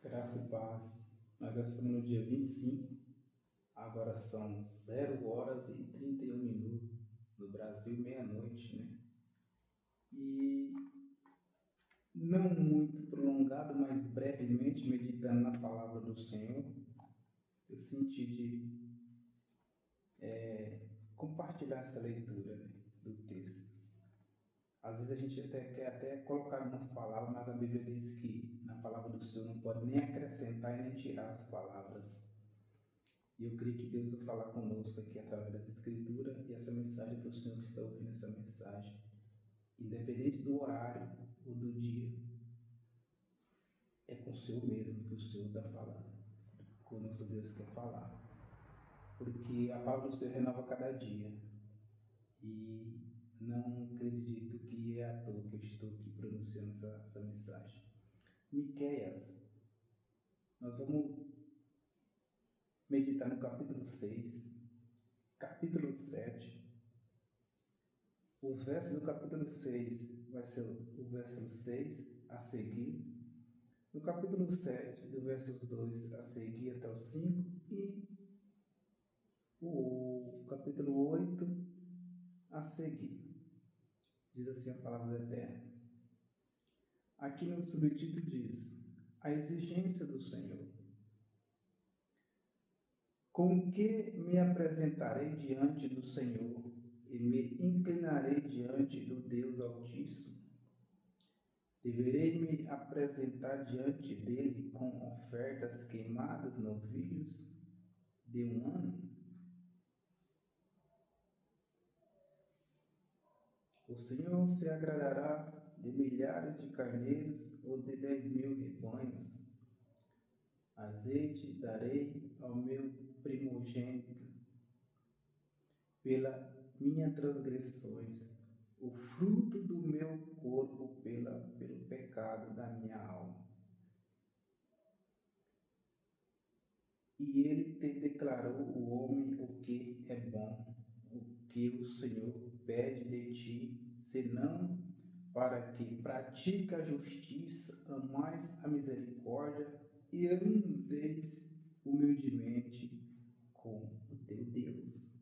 Graça e paz. Nós já estamos no dia 25, agora são 0h31 no Brasil, meia-noite, né? E não muito prolongado, mas brevemente, meditando na palavra do Senhor, eu senti de compartilhar essa leitura, né, do texto. Às vezes a gente quer colocar algumas palavras, mas a Bíblia diz que na palavra do Senhor não pode nem acrescentar e nem tirar as palavras. E eu creio que Deus vai falar conosco aqui através das Escrituras, e essa mensagem para o Senhor que está ouvindo essa mensagem, independente do horário ou do dia, é com o Senhor mesmo que o Senhor está falando, que o nosso Deus quer falar. Porque a palavra do Senhor renova cada dia. E não acredito que é à toa que eu estou aqui pronunciando essa mensagem. Miqueias, nós vamos meditar no capítulo 6, capítulo 7. Os versos do capítulo 6 vai ser o verso 6 a seguir. No capítulo 7, do versos 2 a seguir até o 5. E o capítulo 8 a seguir. Diz assim a palavra do Eterno. Aqui no subtítulo diz: a exigência do Senhor. Com que me apresentarei diante do Senhor e me inclinarei diante do Deus Altíssimo? Deverei me apresentar diante dele com ofertas queimadas, novilhos de um ano? O Senhor se agradará de milhares de carneiros ou de 10.000 rebanhos. Azeite darei ao meu primogênito pela minhas transgressões, o fruto do meu corpo pelo pecado da minha alma. E ele te declarou o homem o que é bom, o que o Senhor pede de ti, senão para que pratique a justiça, amais a misericórdia e andeis humildemente com o teu Deus.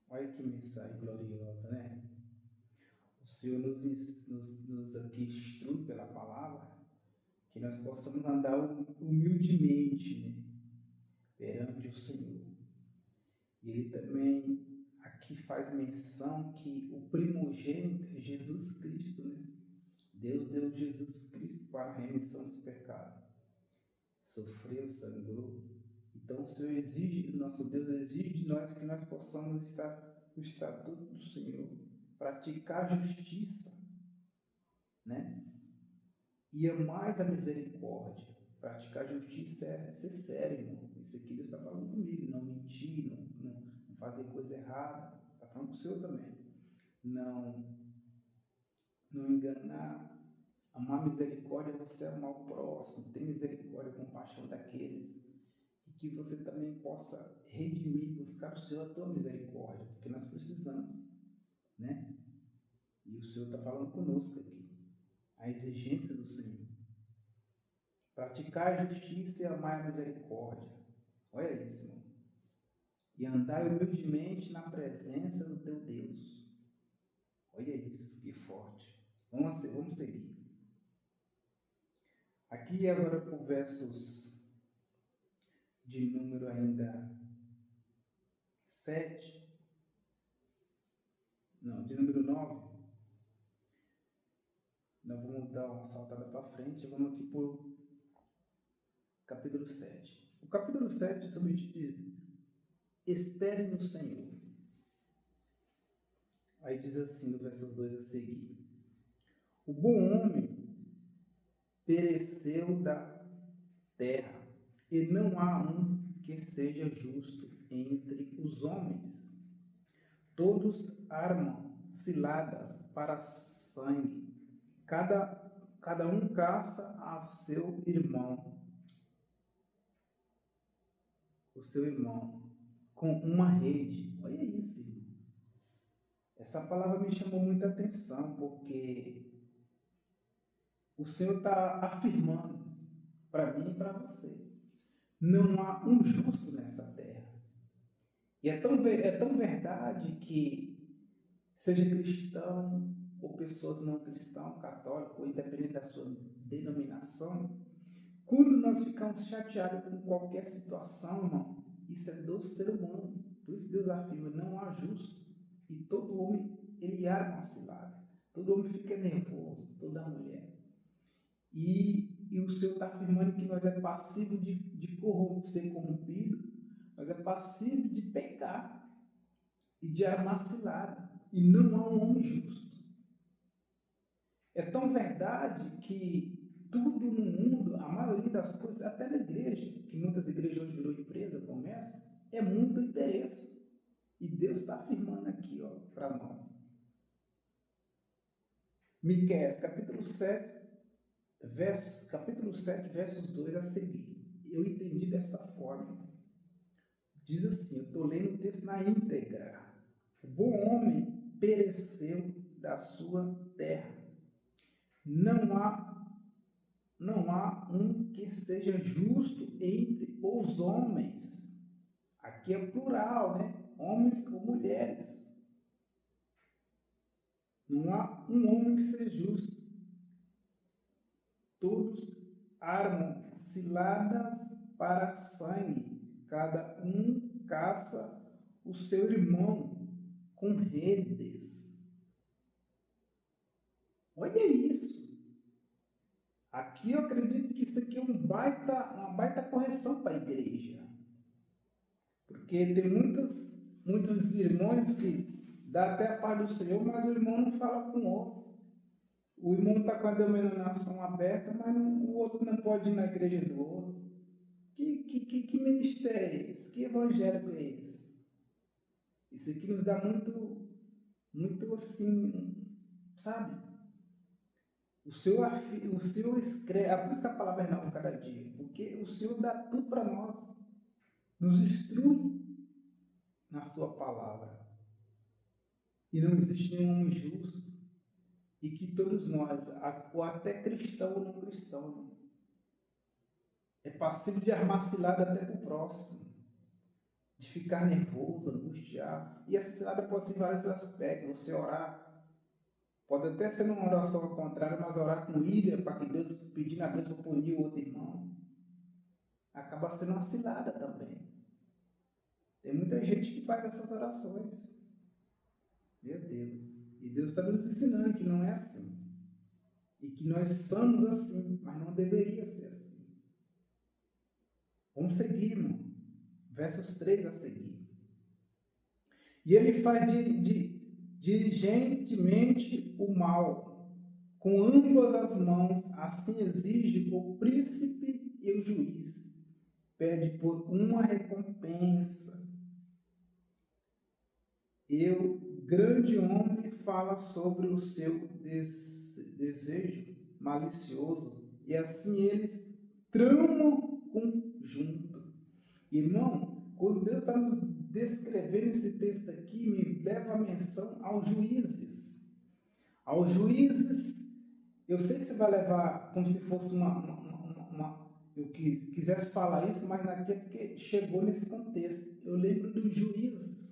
Olha que mensagem gloriosa, né? O Senhor nos aqui instrui pela palavra que nós possamos andar humildemente, né, perante o Senhor. E ele também aqui faz menção que o primogênito é Jesus Cristo, né? Deus deu Jesus Cristo para a remissão dos pecados. Sofreu, sangrou. Então o Senhor exige, o nosso Deus exige de nós que nós possamos estar no estatuto do Senhor, praticar a justiça, né? E amar a misericórdia. Praticar a justiça é ser sério, irmão. Isso aqui Deus está falando comigo. Não mentir, não fazer coisa errada. Está falando com o Senhor também. Não enganar. Amar misericórdia é você amar o próximo. Ter misericórdia e compaixão daqueles. E que você também possa redimir, buscar o Senhor a tua misericórdia. Porque nós precisamos, né? E o Senhor está falando conosco aqui. A exigência do Senhor. Praticar a justiça e amar a misericórdia. Olha isso, irmão. E andar humildemente na presença do teu Deus. Olha isso, que forte. Vamos seguir. Aqui agora para os versos de número ainda 7. Não, de número 9. Nós vamos dar uma saltada para frente. Vamos aqui para o capítulo 7. O capítulo 7 sobre diz: espere no Senhor. Aí diz assim no versos 2 a seguir: o bom homem pereceu da terra, e não há um que seja justo entre os homens. Todos armam ciladas para sangue, cada um caça a seu irmão, o seu irmão, com uma rede. Olha isso, irmão. Essa palavra me chamou muita atenção, porque o Senhor está afirmando para mim e para você. Não há um justo nessa terra. E é tão verdade que, seja cristão ou pessoas não cristãs, católicos, ou independente da sua denominação, quando nós ficamos chateados com qualquer situação, irmão, isso é do ser humano. Por isso Deus afirma, não há justo. E todo homem, ele arma a cilada. Todo homem fica nervoso, toda mulher. E o Senhor está afirmando que nós é passivo de ser corrompido, nós é passivo de pecar e de armar cilada. E não há um homem justo. É tão verdade que tudo no mundo, a maioria das coisas, até na igreja, que muitas igrejas hoje virou empresa, comércio, é muito interesse. E Deus está afirmando aqui para nós. Miqueias, capítulo 7, versos 2 a seguir. Eu entendi desta forma. Diz assim, eu estou lendo o texto na íntegra. O bom homem pereceu da sua terra. Não há um que seja justo entre os homens. Aqui é plural, né? Homens ou mulheres. Não há um homem que seja justo. Todos armam ciladas para sangue. Cada um caça o seu irmão com redes. Olha isso. Aqui eu acredito que isso aqui é uma baita correção para a igreja. Porque tem muitos irmãos que dá até a paz do Senhor, mas o irmão não fala com o outro. O irmão está com a denominação aberta, mas o outro não pode ir na igreja do outro. Que ministério é esse? Que evangelho é esse? Isso aqui nos dá muito assim, sabe? O Senhor escreve, por isso que a palavra é nova cada dia, porque o Senhor dá tudo para nós, nos instrui na sua palavra. E não existe nenhum homem justo, e que todos nós, ou até cristão ou não cristão, é passivo de armar cilada até para o próximo, de ficar nervoso, angustiado. E essa cilada pode ser em vários aspectos. Você orar, pode até ser uma oração ao contrário, mas orar com ira, para que Deus, pedindo a Deus para punir o outro irmão, acaba sendo uma cilada também. Tem muita gente que faz essas orações. Meu Deus. E Deus está nos ensinando que não é assim. E que nós somos assim, mas não deveria ser assim. Vamos seguir, irmão. Versos 3 a seguir. E ele faz diligentemente o mal, com ambas as mãos, assim exige o príncipe e o juiz. Pede por uma recompensa. E o grande homem fala sobre o seu desejo malicioso, e assim eles tramam conjunto. Irmão, quando Deus está nos descrevendo esse texto aqui, me leva a menção aos juízes. Aos juízes, eu sei que você vai levar como se fosse eu quisesse falar isso, mas aqui é porque chegou nesse contexto. Eu lembro dos juízes.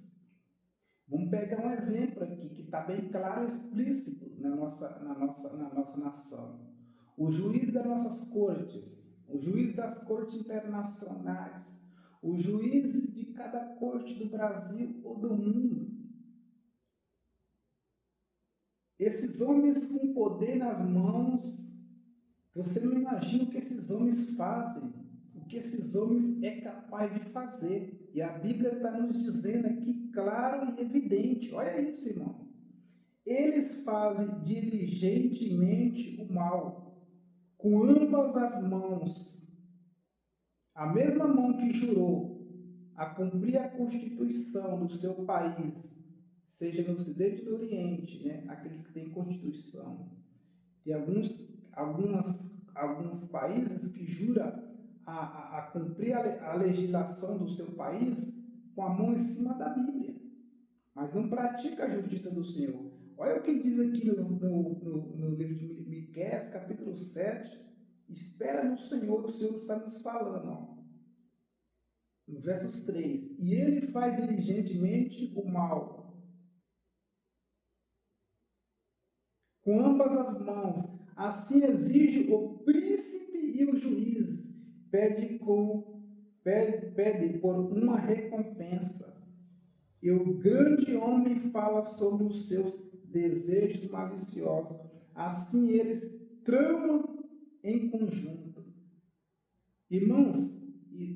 Vamos pegar um exemplo aqui que está bem claro e explícito na nossa nação. O juiz das nossas cortes, o juiz das cortes internacionais, o juiz de cada corte do Brasil ou do mundo. Esses homens com poder nas mãos, você não imagina o que esses homens fazem, o que esses homens é capaz de fazer. E a Bíblia está nos dizendo aqui, claro e evidente. Olha isso, irmão. Eles fazem diligentemente o mal, com ambas as mãos. A mesma mão que jurou a cumprir a Constituição do seu país, seja no Ocidente ou no Oriente, né? Aqueles que têm Constituição. Tem alguns países que juram a cumprir a legislação do seu país com a mão em cima da Bíblia, mas não pratica a justiça do Senhor. Olha o que diz aqui no livro de Miqueias, capítulo 7 e Espera no Senhor, o Senhor está nos falando, ó. No versos 3. E ele faz diligentemente o mal, com ambas as mãos. Assim exige o príncipe e o juiz. Pede por uma recompensa. E o grande homem fala sobre os seus desejos maliciosos. Assim eles tramam em conjunto. Irmãos,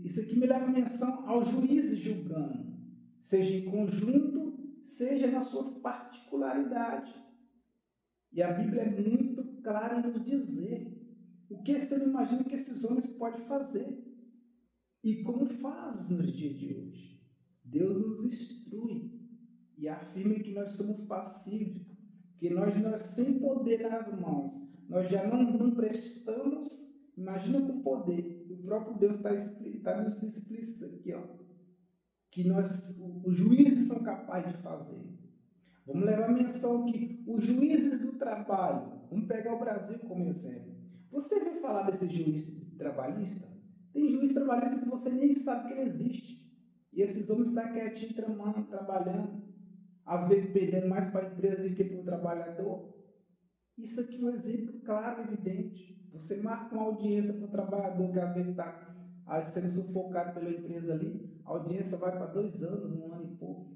isso aqui me leva a menção aos juízes julgando, seja em conjunto, seja nas suas particularidades. E a Bíblia é muito clara em nos dizer o que você não imagina que esses homens podem fazer e como fazem nos dias de hoje. Deus nos instrui e afirma que nós somos pacíficos, que nós sem poder nas mãos, nós já não prestamos. Imagina com poder. O próprio Deus está nos explícito aqui, ó, que os juízes são capazes de fazer. Vamos levar a menção que os juízes do trabalho, vamos pegar o Brasil como exemplo. Você vê falar desse juiz trabalhista? Tem juiz trabalhista que você nem sabe que ele existe. E esses homens estão quietinhos, tramando, trabalhando, às vezes perdendo mais para a empresa do que para o trabalhador. Isso aqui é um exemplo claro e evidente. Você marca uma audiência para o trabalhador que às vezes está sendo sufocado pela empresa ali, a audiência vai para 2 anos, 1 ano e pouco.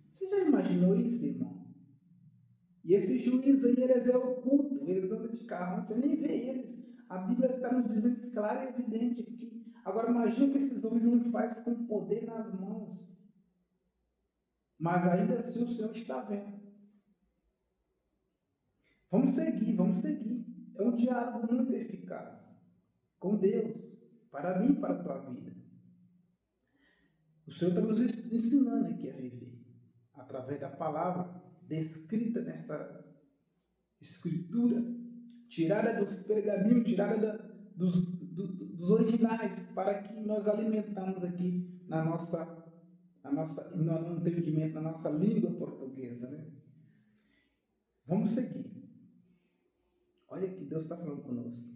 Você já imaginou isso, irmão? E esses juízes aí, eles é oculto, eles andam de carro, você nem vê eles. A Bíblia está nos dizendo claro e evidente aqui. Agora imagina que esses homens não fazem com poder nas mãos. Mas ainda assim o Senhor está vendo. Vamos seguir. É um diálogo muito eficaz com Deus, para mim e para a tua vida. O Senhor está nos ensinando aqui a viver, através da palavra descrita nesta escritura, tirada dos pergaminhos, tirada dos originais, para que nós alimentamos aqui no entendimento, na nossa língua portuguesa, né? Vamos seguir. Olha que Deus está falando conosco.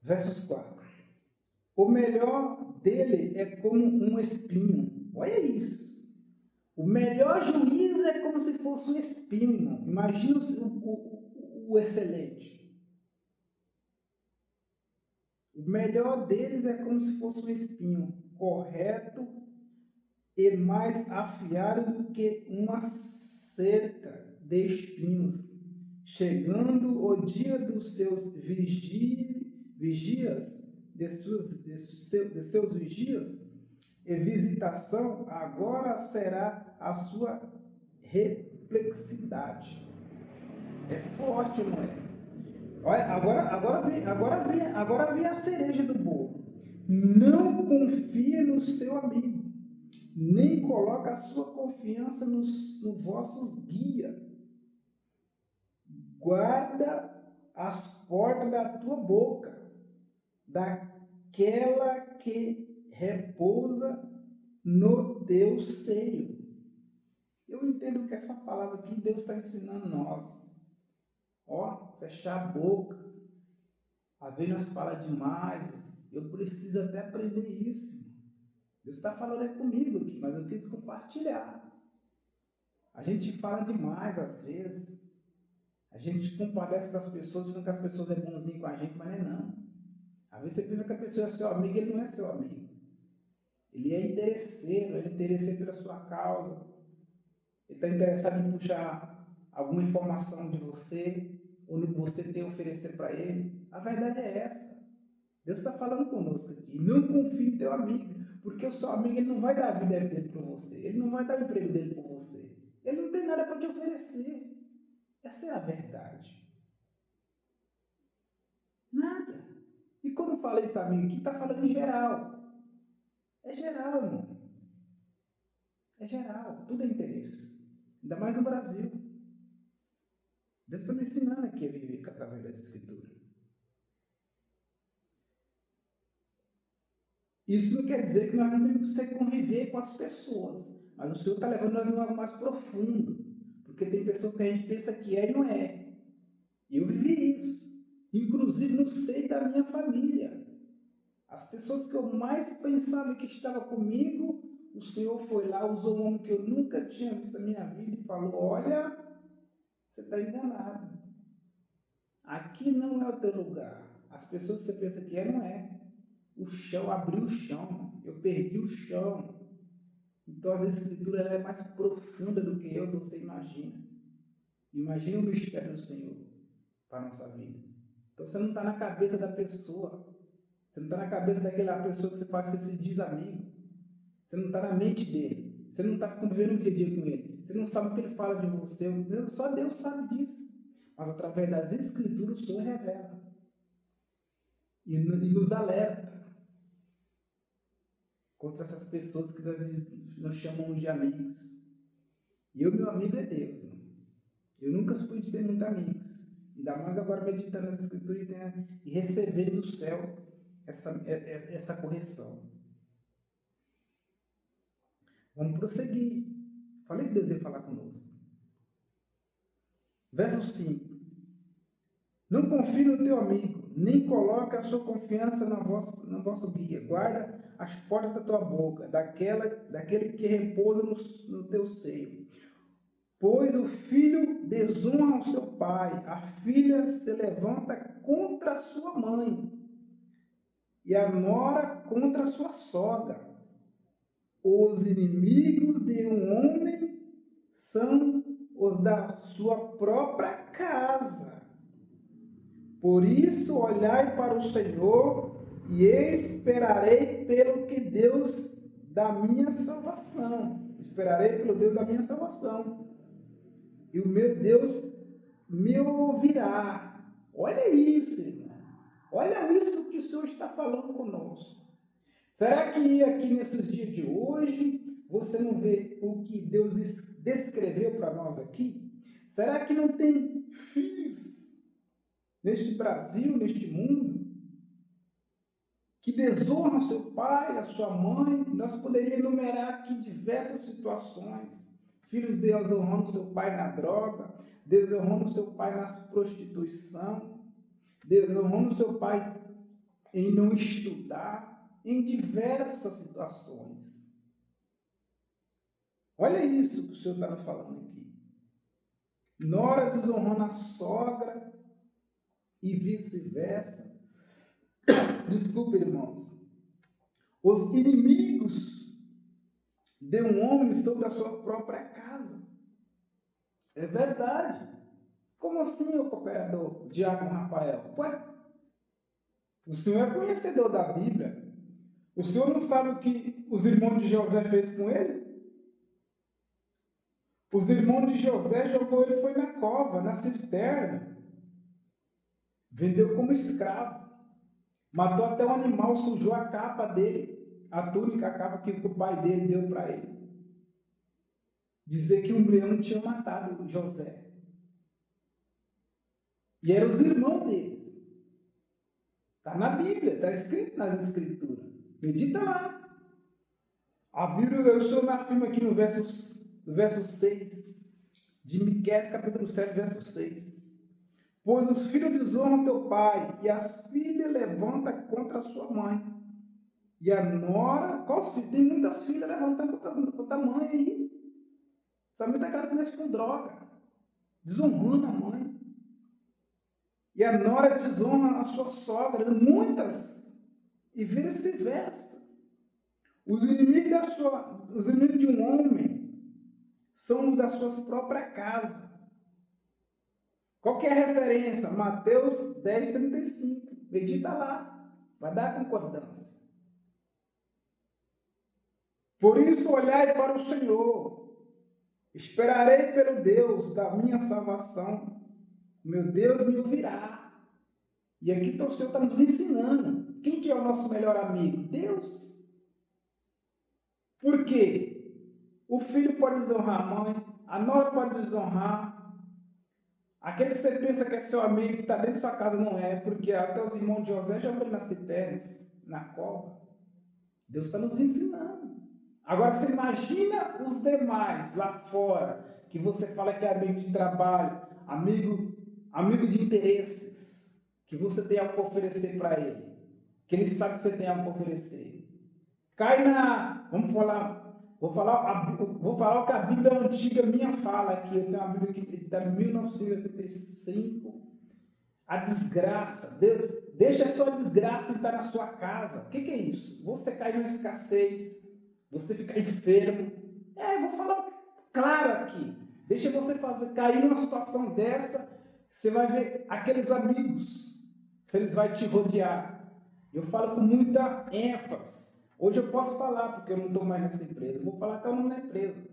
Versos 4. O melhor dele é como um espinho. Olha isso. O melhor juiz é como se fosse um espinho, irmão. Imagina o excelente. O melhor deles é como se fosse um espinho, correto e mais afiado do que uma cerca de espinhos. Chegando o dia dos seus vigias, de seus vigias e visitação, agora será a sua perplexidade. É forte, não é? Olha, agora vem a cereja do bolo. Não confia no seu amigo, nem coloca a sua confiança nos vossos guias. Guarda as portas da tua boca, daquela que repousa no teu seio. Eu entendo que essa palavra aqui Deus está ensinando nós. Ó, fechar a boca. Às vezes nós falamos demais. Eu preciso até aprender isso. Deus está falando comigo aqui, mas eu quis compartilhar. A gente fala demais às vezes. A gente compadece das pessoas, dizendo que as pessoas é bonzinho com a gente, mas não é não. Às vezes você pensa que a pessoa é seu amigo, ele não é seu amigo. Ele é interesseiro, ele é interesseiro pela sua causa. Ele está interessado em puxar alguma informação de você, ou no que você tem a oferecer para ele. A verdade é essa. Deus está falando conosco aqui. Não confie no teu amigo, porque o seu amigo ele não vai dar a vida dele por você. Ele não vai dar o emprego dele por você. Ele não tem nada para te oferecer. Essa é a verdade. Nada. E quando fala esse amigo aqui, está falando em geral. É geral, irmão. É geral. Tudo é interesse. Ainda mais no Brasil. Deus está me ensinando aqui a viver através das Escrituras. Isso não quer dizer que nós não temos que conviver com as pessoas. Mas o Senhor está levando nós num algo mais profundo. Porque tem pessoas que a gente pensa que é e não é. E eu vivi isso. inclusive no seio da minha família. As pessoas que eu mais pensava que estava comigo, o Senhor foi lá, usou um homem que eu nunca tinha visto na minha vida e falou: olha, você está enganado. Aqui não é o teu lugar. As pessoas que você pensa que não é. O chão, abriu o chão. Eu perdi o chão. Então, as Escrituras ela é mais profunda do que você imagina. Imagina o mistério do Senhor para a nossa vida. Então, você não está na cabeça da pessoa. Você não está na cabeça daquela pessoa que você faz, você se diz amigo. Você não está na mente dele. Você não está convivendo o dia a dia com ele. Você não sabe o que ele fala de você. Só Deus sabe disso. Mas através das Escrituras o Senhor revela. E nos alerta contra essas pessoas que nós chamamos de amigos. E o meu amigo é Deus. Eu nunca fui de ter muitos amigos. Ainda mais agora meditando nas Escrituras e recebendo do céu essa correção. Vamos prosseguir. Falei que Deus ia falar conosco. Verso 5. Não confie no teu amigo, nem coloque a sua confiança no vosso guia. Guarda as portas da tua boca, daquele que repousa no teu seio. Pois o filho desonra o seu pai, a filha se levanta contra a sua mãe, e a nora contra a sua sogra. Os inimigos de um homem são os da sua própria casa. Por isso, olhai para o Senhor e esperarei pelo que Deus da minha salvação. Esperarei pelo Deus da minha salvação. E o meu Deus me ouvirá. Olha isso, irmão. Olha isso que o Senhor está falando conosco. Será que aqui nesses dias de hoje você não vê o que Deus descreveu para nós aqui? Será que não tem filhos neste Brasil, neste mundo, que desonram seu pai, a sua mãe? Nós poderíamos enumerar aqui diversas situações. Filhos desonrando seu pai na droga, desonrando seu pai na prostituição, desonrando seu pai em não estudar, em diversas situações. Olha isso que o Senhor está nos falando aqui. Nora desonrando a sogra e vice-versa. Desculpe, irmãos. Os inimigos de um homem são da sua própria casa. É verdade. Como assim, o cooperador Diácono Rafael? Ué, o senhor é conhecedor da Bíblia. O senhor não sabe o que os irmãos de José fez com ele? Os irmãos de José jogou ele, foi na cova, na cisterna. Vendeu como escravo. Matou até um animal, sujou a capa dele, a túnica, a capa que o pai dele deu para ele. Dizer que um leão tinha matado José. E eram os irmãos deles. Está na Bíblia, está escrito nas Escrituras. Medita lá. A Bíblia, eu estou afirma aqui no verso 6, de Miqueias, capítulo 7, verso 6. Pois os filhos desonram teu pai, e as filhas levantam contra a sua mãe. E a nora, quais filhos? Tem muitas filhas levantando contra a mãe aí. Sabe daquelas que mexem com droga, desonrando a mãe. E a nora desonra a sua sogra, muitas, e vice-versa. Os inimigos de um homem são os das suas próprias casas. Qual que é a referência? Mateus 10, 35. Medita lá, vai dar concordância. Por isso olhai para o Senhor, esperarei pelo Deus da minha salvação. Meu Deus me ouvirá. E aqui então, o Senhor está nos ensinando. Quem que é o nosso melhor amigo? Deus. Por quê? O filho pode desonrar a mãe, a nora pode desonrar. Aquele que você pensa que é seu amigo, que está dentro de sua casa, não é, porque até os irmãos de José já foram na cisterna, na cova. Deus está nos ensinando. Agora, você imagina os demais lá fora, que você fala que é amigo de trabalho, amigo de interesses. que você tem algo para oferecer para ele, que ele sabe que você tem algo para oferecer. Cai na, vou falar o que a Bíblia antiga minha fala aqui. Eu tenho uma Bíblia que está em 1985. A desgraça, deixa a sua desgraça entrar na sua casa. O que é isso? Você cai numa escassez, você fica enfermo. Vou falar claro aqui. Deixa você cair numa situação dessa, você vai ver aqueles amigos, se eles vão te rodear. Eu falo com muita ênfase. Hoje eu posso falar, porque eu não estou mais nessa empresa. Eu vou falar até o nome da empresa.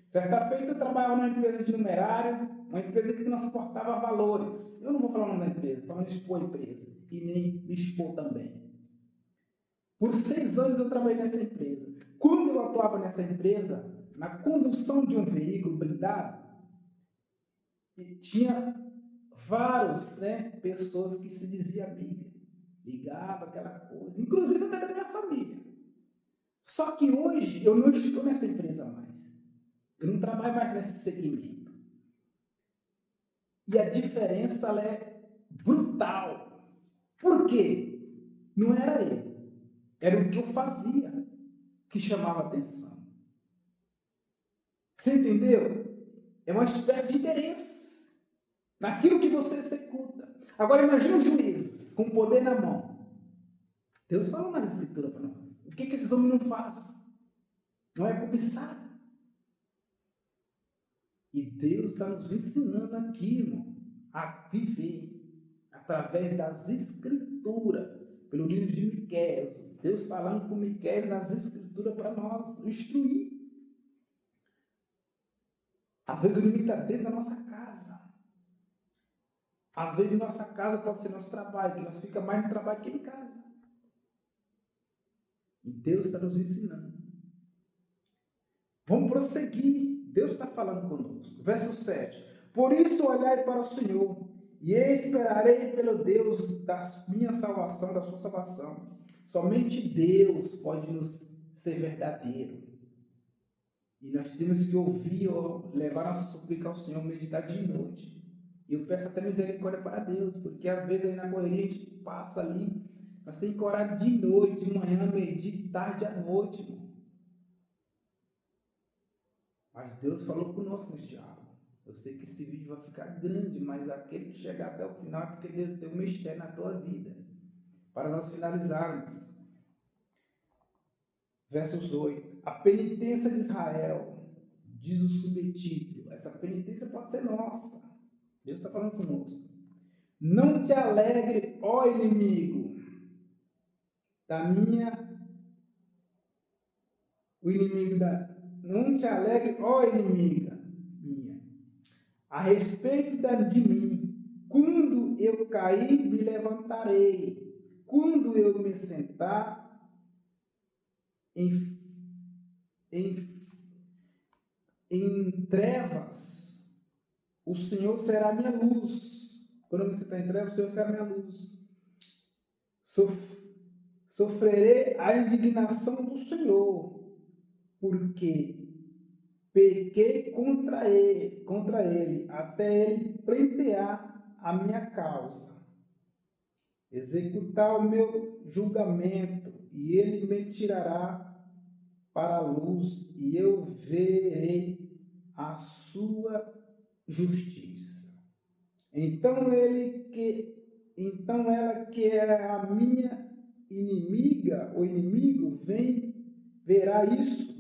Certa feita eu trabalhava numa empresa de numerário, uma empresa que transportava valores. Eu não vou falar o nome da empresa, para não expor a empresa, e nem me expor também. Por 6 anos eu trabalhei nessa empresa. Quando eu atuava nessa empresa, na condução de um veículo blindado, tinha várias pessoas que se diziam amiga, ligava aquela coisa, inclusive até da minha família. Só que hoje eu não estou nessa empresa mais. Eu não trabalho mais nesse segmento. E a diferença ela é brutal. Por quê? Não era ele. Era o que eu fazia que chamava atenção. Você entendeu? É uma espécie de interesse naquilo que você executa. Agora imagine os juízes com poder na mão. Deus fala nas escrituras para nós. O que esses homens não fazem? Não é cobiçado. E Deus está nos ensinando aqui, irmão, a viver através das escrituras, pelo livro de Miqueias. Deus falando com Miqueias nas escrituras para nós instruir. Às vezes o inimigo está dentro da nossa casa. Às vezes nossa casa pode ser nosso trabalho, que nós fica mais no trabalho que em casa. E Deus está nos ensinando. Vamos prosseguir. Deus está falando conosco. Verso 7. Por isso olhai para o Senhor, e esperarei pelo Deus da minha salvação, da sua salvação. Somente Deus pode nos ser verdadeiro. E nós temos que ouvir, levar nossa súplica ao Senhor, meditar dia e noite. E eu peço até misericórdia para Deus, porque às vezes aí na correria a gente passa ali, nós temos que orar de noite, de manhã, meio-dia, de tarde à noite, irmão. Mas Deus falou conosco neste diálogo. Eu sei que esse vídeo vai ficar grande, mas aquele que chegar até o final é porque Deus tem um mistério na tua vida. Para nós finalizarmos. Versos 8. A penitência de Israel, diz o subtítulo. Essa penitência pode ser nossa. Deus está falando conosco. Não te alegre, ó inimigo, não te alegre, ó inimiga minha, a respeito de mim. Quando eu cair, me levantarei. Quando eu me sentar em trevas, o Senhor será minha luz. Quando eu me sentar em trevas, o Senhor será minha luz. Sofrerei a indignação do Senhor, porque pequei contra ele, até ele pleitear a minha causa, executar o meu julgamento, e ele me tirará para a luz, e eu verei a sua justiça. Então ela que é a minha inimiga, ou inimigo, verá isso,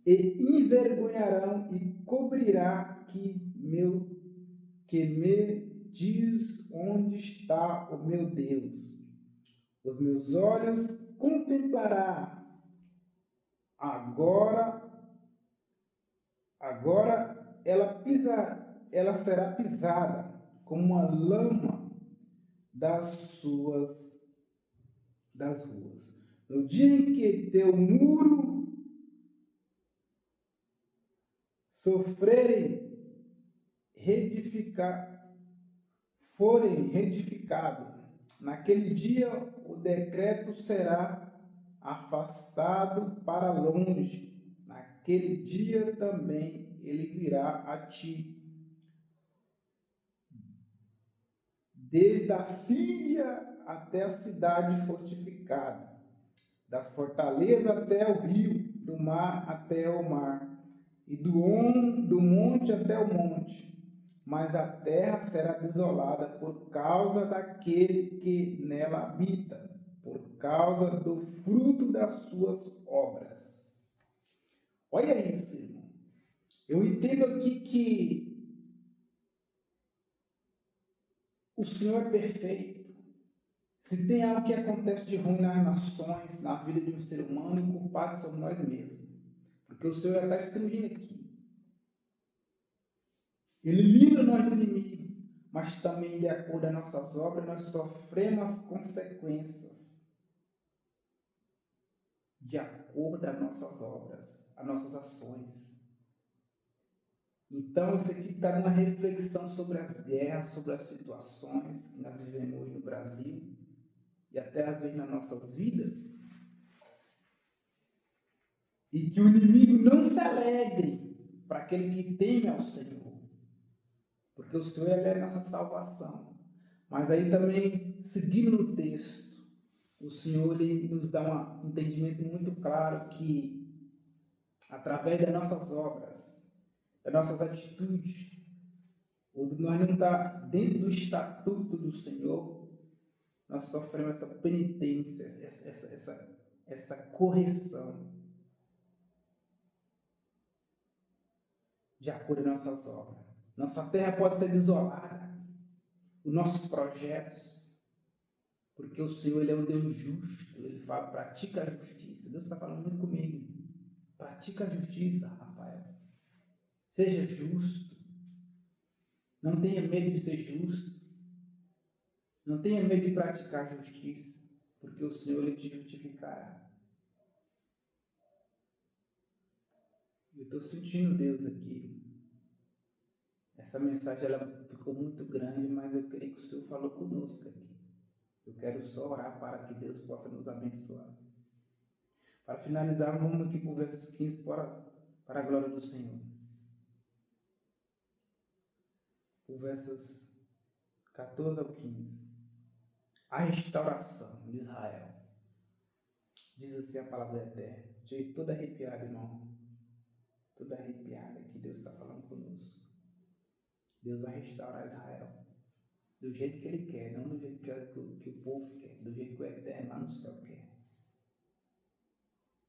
e envergonharão e cobrirá que me diz onde está o meu Deus. Os meus olhos contemplará. Agora ela será pisada como uma lama das ruas. No dia em que teu muro forem reedificado, naquele dia o decreto será afastado para longe. Naquele dia também ele virá a ti. desde a Síria até a cidade fortificada, das fortalezas até o rio, do mar até o mar, e do monte até o monte. Mas a terra será desolada por causa daquele que nela habita, por causa do fruto das suas obras. Olha isso, irmão. Eu entendo aqui que o Senhor é perfeito. Se tem algo que acontece de ruim nas nações, na vida de um ser humano, o culpado somos nós mesmos. Porque o Senhor já está instruindo aqui. Ele livra nós do inimigo, mas também, de acordo com as nossas obras, nós sofremos as consequências. De acordo com as nossas obras, as nossas ações. Então, isso aqui está numa reflexão sobre as guerras, sobre as situações que nós vivemos hoje no Brasil e até às vezes nas nossas vidas. E que o inimigo não se alegre para aquele que teme ao Senhor. Porque o Senhor é a nossa salvação. Mas aí também, seguindo no texto, o Senhor ele nos dá um entendimento muito claro que, através das nossas obras, das nossas atitudes, ou de nós não estar dentro do estatuto do Senhor, nós sofremos essa penitência, essa correção, de acordo com nossas obras. Nossa terra pode ser desolada, os nossos projetos, porque o Senhor ele é um Deus justo, ele fala, pratica a justiça. Deus está falando muito comigo. Pratica a justiça, Rafael. Seja justo. Não tenha medo de ser justo. Não tenha medo de praticar a justiça, porque o Senhor ele te justificará. Eu estou sentindo Deus aqui. Essa mensagem ela ficou muito grande, mas eu creio que o Senhor falou conosco aqui. Eu quero só orar para que Deus possa nos abençoar. Para finalizar, vamos aqui para o versos 15 para a glória do Senhor. O versos 14 ao 15. A restauração de Israel. Diz assim a palavra eterna. Estou todo arrepiado, irmão. Toda arrepiada que Deus está falando conosco. Deus vai restaurar Israel. Do jeito que Ele quer, não do jeito que o povo quer. Do jeito que o Eterno lá no céu quer.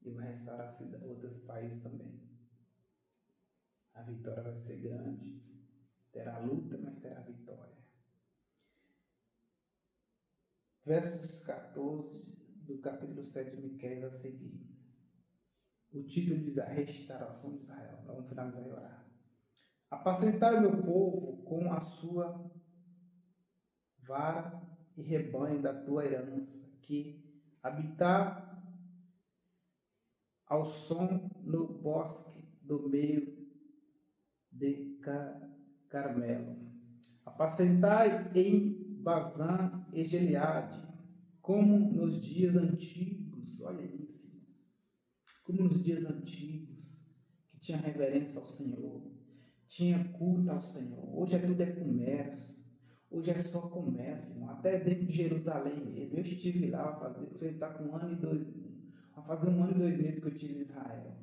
E vai restaurar outros países também. A vitória vai ser grande. Terá luta, mas terá vitória. Versos 14 do capítulo 7 de Miqueias a seguir. O título diz a restauração de Israel. Vamos finalizar e orar. Apacentai o meu povo com a sua vara e rebanho da tua herança, que habitar ao som no bosque do meio de Carmelo. Apacentai em Bazã e Gileade, como nos dias antigos. Olha isso. Como nos dias antigos, que tinha reverência ao Senhor, tinha culto ao Senhor. Hoje tudo é comércio. Hoje é só comércio, irmão. Até dentro de Jerusalém mesmo. Eu estive lá, está com 1 ano e 2 meses. Vai fazer 1 ano e 2 meses que eu estive em Israel.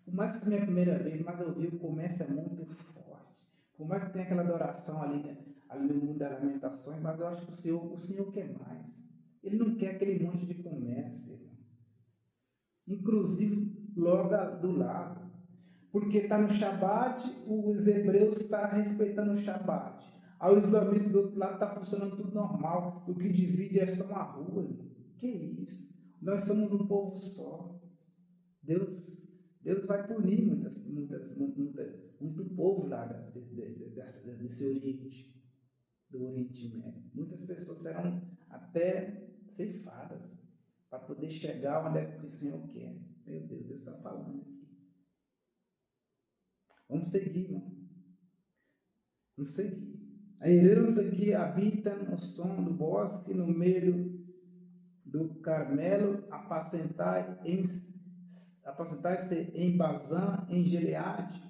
Por mais que foi minha primeira vez, mas eu vi o comércio é muito forte. Por mais que tenha aquela adoração ali, né, ali no mundo das lamentações, mas eu acho que o Senhor quer mais. Ele não quer aquele monte de comércio, irmão. Inclusive logo do lado. Porque está no Shabat, os hebreus estão respeitando o Shabat. Aí o islamista do outro lado está funcionando tudo normal. O que divide é só uma rua. Irmão. Que isso? Nós somos um povo só. Deus vai punir muito povo lá desse Oriente, do Oriente Médio. Muitas pessoas serão até ceifadas para poder chegar onde é que o Senhor quer. Meu Deus, Deus está falando aqui. Vamos seguir, irmão. Vamos seguir. A herança que habita no som do bosque, no meio do Carmelo, apacentai-se em Bazã, em Gileade,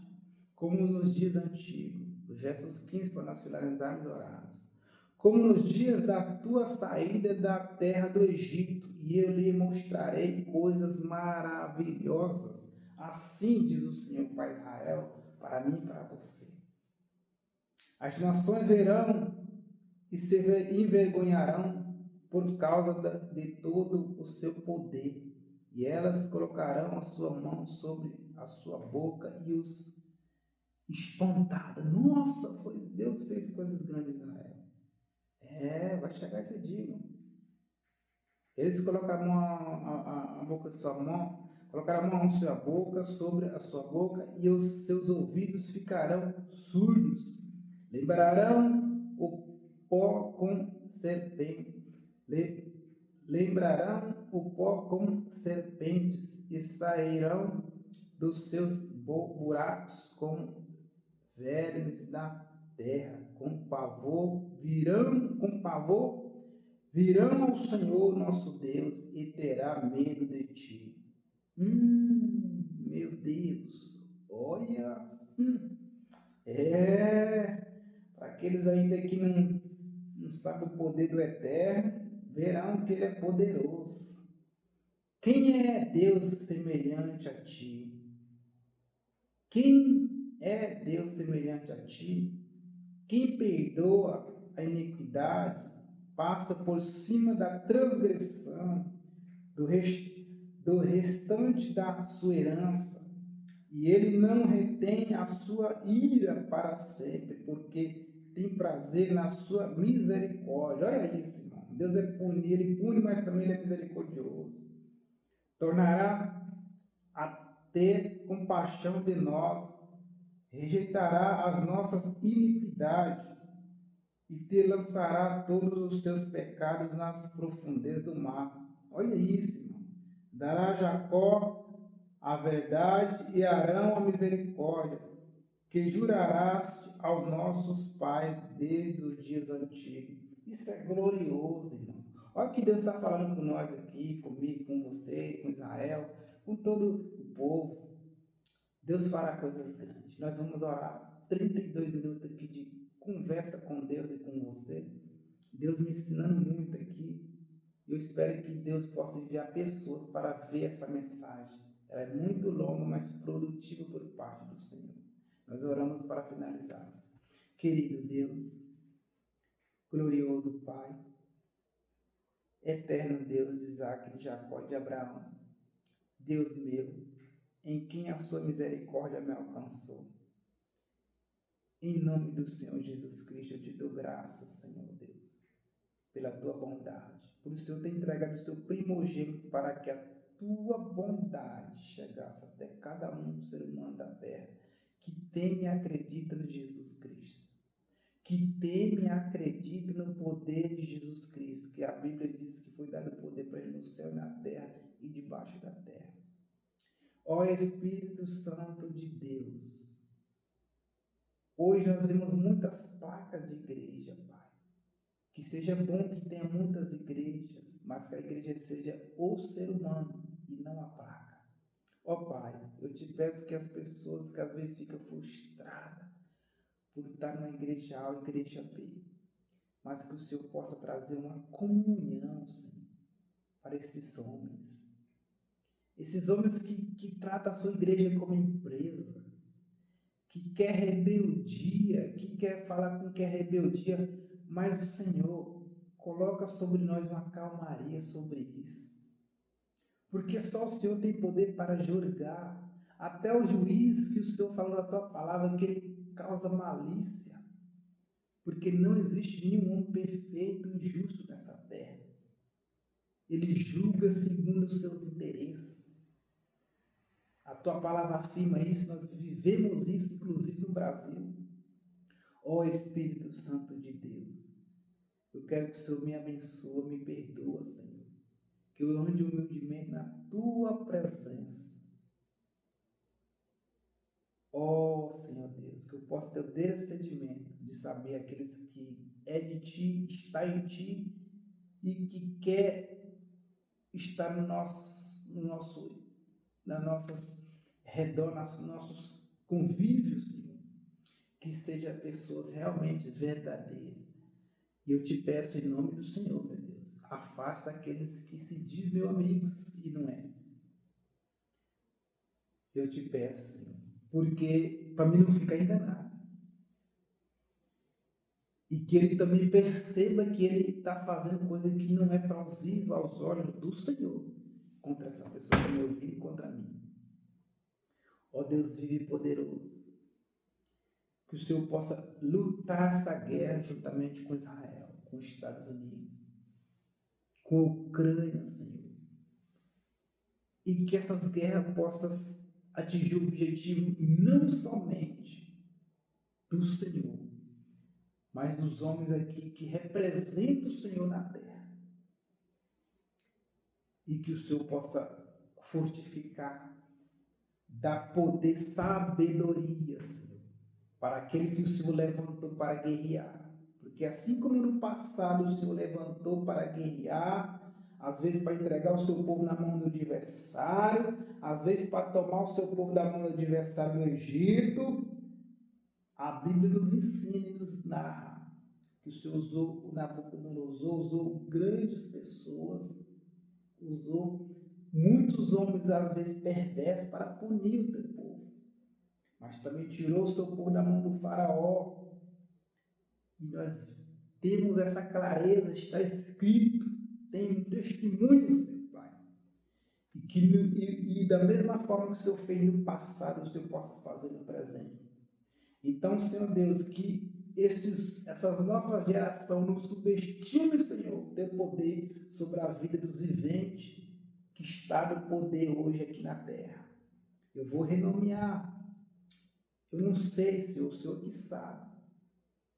como nos dias antigos. Versos 15, para nós finalizarmos e orarmos. como nos dias da tua saída da terra do Egito, e eu lhe mostrarei coisas maravilhosas. Assim diz o Senhor para Israel, para mim e para você. As nações verão e se envergonharão por causa de todo o seu poder, e elas colocarão a sua mão sobre a sua boca e os espantaram. Nossa, Deus fez coisas grandes em Israel. Vai chegar esse dia, irmão. Eles colocaram a boca em sua mão, colocaram a mão em sua boca, sobre a sua boca, e os seus ouvidos ficarão surdos. Lembrarão o pó com serpente. Lembrarão o pó com serpentes, e sairão dos seus buracos como vermes da terra. Com pavor virão ao Senhor nosso Deus e terá medo de ti. Meu Deus, olha, para aqueles ainda que não sabem o poder do Eterno, verão que Ele é poderoso. Quem é Deus semelhante a ti? Quem é Deus semelhante a ti? Quem perdoa a iniquidade, passa por cima da transgressão do restante da sua herança, e ele não retém a sua ira para sempre, porque tem prazer na sua misericórdia. Olha isso, irmão. Deus ele pune, mas também ele é misericordioso. Tornará a ter compaixão de nós, rejeitará as nossas iniquidades e te lançará todos os teus pecados nas profundezas do mar. Olha isso, irmão. Dará a Jacó a verdade e Arão a misericórdia, que jurarás aos nossos pais desde os dias antigos. Isso é glorioso, irmão. Olha o que Deus está falando com nós aqui, comigo, com você, com Israel, com todo o povo. Deus fará coisas grandes. Nós vamos orar 32 minutos aqui de conversa com Deus e com você. Deus me ensinando muito aqui. Eu espero que Deus possa enviar pessoas para ver essa mensagem. Ela é muito longa, mas produtiva por parte do Senhor. Nós oramos para finalizarmos. Querido Deus, glorioso Pai, eterno Deus de Isaac, de Jacó e de Abraão, Deus meu, em quem a sua misericórdia me alcançou. Em nome do Senhor Jesus Cristo, eu te dou graças, Senhor Deus, pela tua bondade. Por isso eu te entrego o seu primogênito para que a tua bondade chegasse até cada ser humano da terra que teme e acredita no Jesus Cristo. Que teme e acredita no poder de Jesus Cristo, que a Bíblia diz que foi dado poder para ele no céu, na terra e debaixo da terra. Ó Espírito Santo de Deus, hoje nós vemos muitas placas de igreja, Pai. Que seja bom que tenha muitas igrejas, mas que a igreja seja o ser humano e não a placa. Ó Pai, eu te peço que as pessoas que às vezes ficam frustradas por estar numa igreja A ou igreja B, mas que o Senhor possa trazer uma comunhão, Senhor, para esses homens. Esses homens que tratam a sua igreja como empresa, que quer rebeldia, que quer falar com que é rebeldia, mas o Senhor coloca sobre nós uma calmaria sobre isso. Porque só o Senhor tem poder para julgar. Até o juiz que o Senhor falou na tua palavra, que ele causa malícia. Porque não existe nenhum homem perfeito e justo nessa terra. Ele julga segundo os seus interesses. A tua palavra afirma isso, nós vivemos isso, inclusive no Brasil. Ó Espírito Santo de Deus, eu quero que o Senhor me abençoe, me perdoa, Senhor. Que eu ande humildemente na tua presença. Ó Senhor Deus, que eu possa ter o discernimento de saber aqueles que é de ti, está em ti e que quer estar no nosso nas nossas redor, nos nossos convívios, Senhor. Que sejam pessoas realmente verdadeiras, E eu te peço em nome do Senhor, meu Deus, afasta aqueles que se diz meus amigos e não é. Eu te peço, Senhor, porque para mim não ficar enganado. E que ele também perceba que ele está fazendo coisa que não é plausível aos olhos do Senhor contra essa pessoa que está me ouvindo e contra mim. Ó Deus vive e poderoso, que o Senhor possa lutar essa guerra juntamente com Israel, com os Estados Unidos, com a Ucrânia, Senhor. E que essas guerras possam atingir o objetivo não somente do Senhor, mas dos homens aqui que representam o Senhor na terra. E que o Senhor possa fortificar, dar poder, sabedoria, Senhor, para aquele que o Senhor levantou para guerrear. Porque assim como no passado o Senhor levantou para guerrear, às vezes para entregar o seu povo na mão do adversário, às vezes para tomar o seu povo da mão do adversário no Egito, a Bíblia nos ensina e nos narra que o Senhor usou, o Nabucodonosor usou grandes pessoas, usou muitos homens, às vezes perversos, para punir o teu povo. Mas também tirou o seu povo da mão do faraó. E nós temos essa clareza, está escrito, tem testemunhos, meu Pai. E da mesma forma que o Senhor fez no passado, o Senhor possa fazer no presente. Então, Senhor Deus, que essas novas gerações não subestimem, Senhor, o teu poder sobre a vida dos viventes que está no poder hoje aqui na terra. Eu vou renomear. Eu não sei, Senhor, o Senhor que sabe.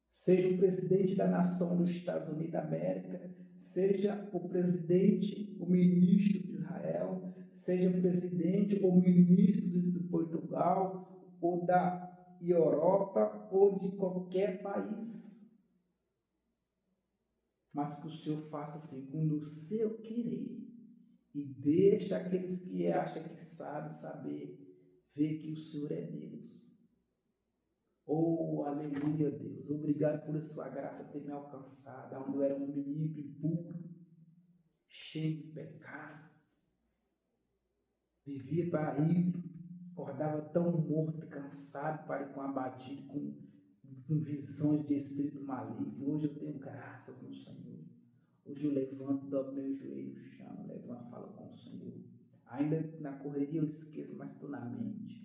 Seja o presidente da nação dos Estados Unidos da América, seja o presidente, o ministro de Israel, seja o presidente ou ministro de Portugal ou da Europa ou de qualquer país. Mas que o Senhor faça segundo o seu querer e deixe aqueles que acham que sabem saber ver que o Senhor é Deus. Oh, aleluia, Deus. Obrigado por sua graça ter me alcançado, onde eu era um menino impuro, cheio de pecado. Vivia para ir, acordava tão morto, cansado, com abatido, com visões de espírito maligno. Hoje eu tenho graças no Senhor. Hoje eu levanto, dobro meu joelho no chão, levanto, falo com o Senhor. Ainda na correria eu esqueço, mas estou na mente.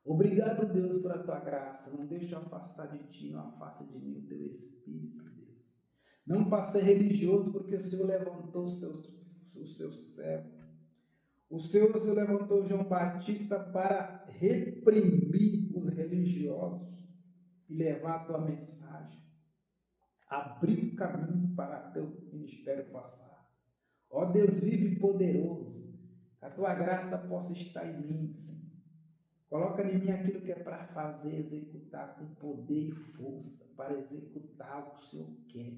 Obrigado, Deus, por a tua graça. Não deixe eu afastar de ti, não afasta de mim o teu Espírito, Deus. Não passe religioso, porque o Senhor levantou o seu servo. O Senhor levantou João Batista para reprimir os religiosos e levar a tua mensagem. Abrir o caminho para teu ministério passar. Ó Deus vivo e poderoso, que a tua graça possa estar em mim, Senhor. Coloca em mim aquilo que é para fazer, executar com poder e força, para executar o que o Senhor quer.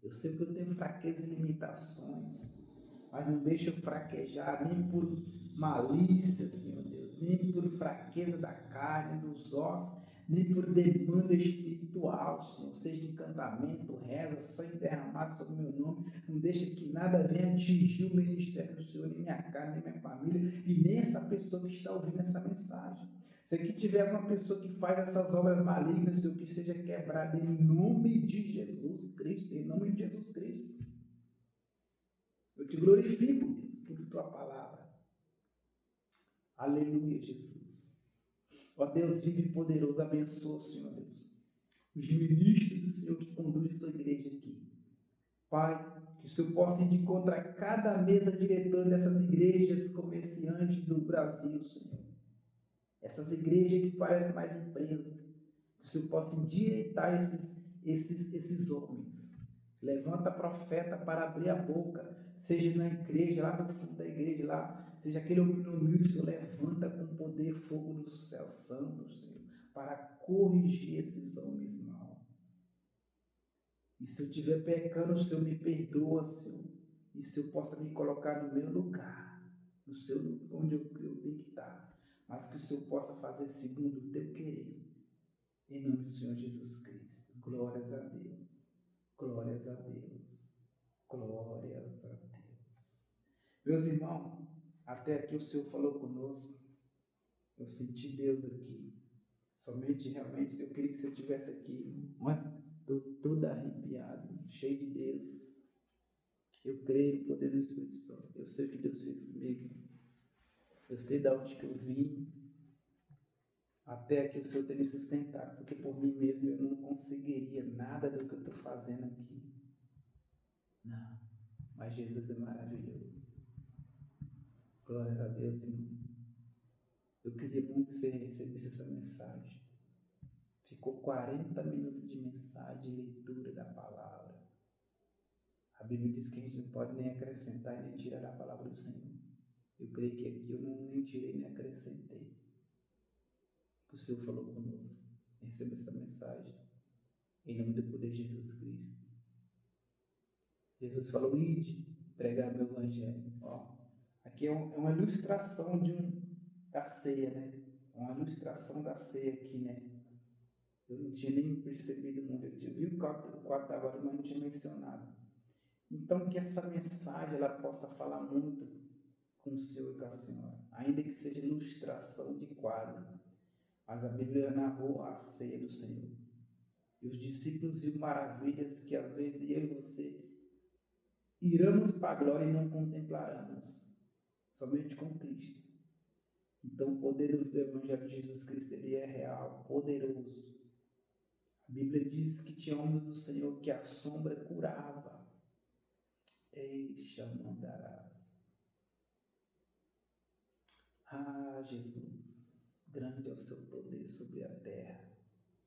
Eu sei que eu tenho fraquezas e limitações, mas não deixa eu fraquejar nem por malícia, Senhor Deus, nem por fraqueza da carne, dos ossos, nem por demanda espiritual, Senhor. Seja encantamento, reza, sangue derramado sobre o meu nome. Não deixa que nada venha atingir o ministério do Senhor, nem minha carne, nem minha família, e nem essa pessoa que está ouvindo essa mensagem. Se aqui tiver alguma pessoa que faz essas obras malignas, Senhor, que seja quebrada em nome de Jesus Cristo, em nome de Jesus Cristo. Eu te glorifico, Deus, por tua palavra. Aleluia, Jesus. Ó Deus, vive e poderoso, abençoa, Senhor Deus, os ministros do Senhor que conduzem sua igreja aqui. Pai, que o Senhor possa ir de contra cada mesa diretora dessas igrejas comerciantes do Brasil, Senhor. Essas igrejas que parecem mais empresas. Que o Senhor possa endireitar esses homens. Levanta profeta para abrir a boca, seja na igreja, lá no fundo da igreja, lá, seja aquele homem humilde, o Senhor levanta com poder fogo do céu santo, Senhor, para corrigir esses homens maus. E se eu estiver pecando, o Senhor me perdoa, Senhor, e se eu possa me colocar no meu lugar, no seu, onde eu tenho que estar, mas que o Senhor possa fazer segundo o teu querer, em nome do Senhor Jesus Cristo. Glórias a Deus. Glórias a Deus. Glórias a Deus. Meus irmãos, até aqui o Senhor falou conosco. Eu senti Deus aqui. Somente realmente eu queria que você estivesse aqui. Estou todo arrepiado, cheio de Deus. Eu creio no poder do Espírito Santo. Eu sei o que Deus fez comigo. Eu sei de onde que eu vim. Até que o Senhor tem me sustentado. Porque por mim mesmo eu não conseguiria nada do que eu estou fazendo aqui. Não. Mas Jesus é maravilhoso. Glórias a Deus, irmão. Eu queria muito que você recebesse essa mensagem. Ficou 40 minutos de mensagem, de leitura da palavra. A Bíblia diz que a gente não pode nem acrescentar e nem tirar da palavra do Senhor. Eu creio que aqui eu nem tirei nem acrescentei. Que o Senhor falou conosco. Receba essa mensagem. Em nome do poder de Jesus Cristo. Jesus falou, ide, pregar meu evangelho. Aqui é uma ilustração da ceia, né? Uma ilustração da ceia aqui, né? Eu não tinha nem percebido muito. Eu tinha visto o quadro estava ali, mas não tinha mencionado. Então, que essa mensagem ela possa falar muito com o Senhor e com a Senhora. Ainda que seja ilustração de quadro. Mas a Bíblia narrou a ceia do Senhor. E os discípulos viram maravilhas que às vezes eu e você iremos para a glória e não contemplaremos. Somente com Cristo. Então o poder do Evangelho de Jesus Cristo ele é real, poderoso. A Bíblia diz que tinha homens do Senhor que a sombra curava. Eixa mandarás. Ah, Jesus, grande é o seu poder sobre a terra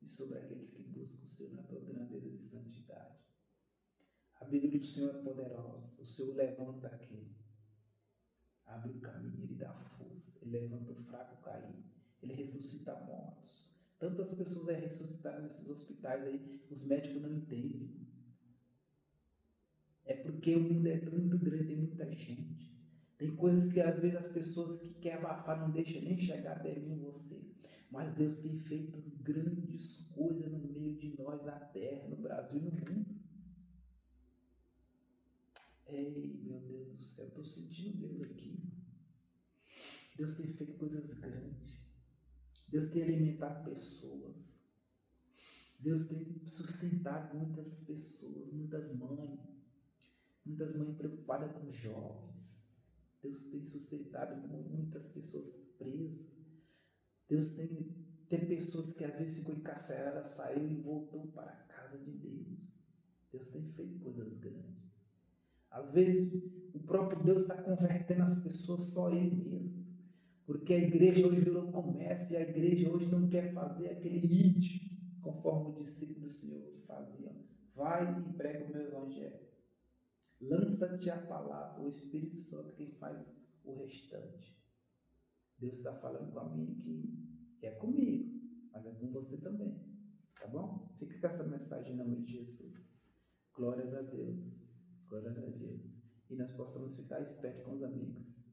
e sobre aqueles que buscam o Senhor na tua grandeza e santidade. A Bíblia do Senhor é poderosa, o Senhor levanta aquele. Abre o caminho, ele dá força, ele levanta o fraco cair, ele ressuscita mortos. Tantas pessoas ressuscitaram nesses hospitais aí, os médicos não entendem. É porque o mundo é muito grande, tem muita gente. Tem coisas que às vezes as pessoas que querem abafar não deixam nem chegar até mim e você. Mas Deus tem feito grandes coisas no meio de nós, na terra, no Brasil e no mundo. Ei, meu Deus do céu, estou sentindo Deus aqui. Deus tem feito coisas grandes. Deus tem alimentado pessoas. Deus tem sustentado muitas pessoas, muitas mães preocupadas com os jovens. Deus tem sustentado muitas pessoas presas. Deus tem pessoas que às vezes ficou encarcerada, saiu e voltou para a casa de Deus. Deus tem feito coisas grandes. Às vezes o próprio Deus está convertendo as pessoas só Ele mesmo. Porque a igreja hoje virou comércio e a igreja hoje não quer fazer aquele id, conforme o discípulo do Senhor fazia. Vai e prega o meu evangelho. Lança-te a palavra, o Espírito Santo quem faz o restante. Deus está falando com a mim que é comigo, mas é com você também. Tá bom? Fica com essa mensagem em nome de Jesus. Glórias a Deus. Glórias a Deus. E nós possamos ficar espertos com os amigos.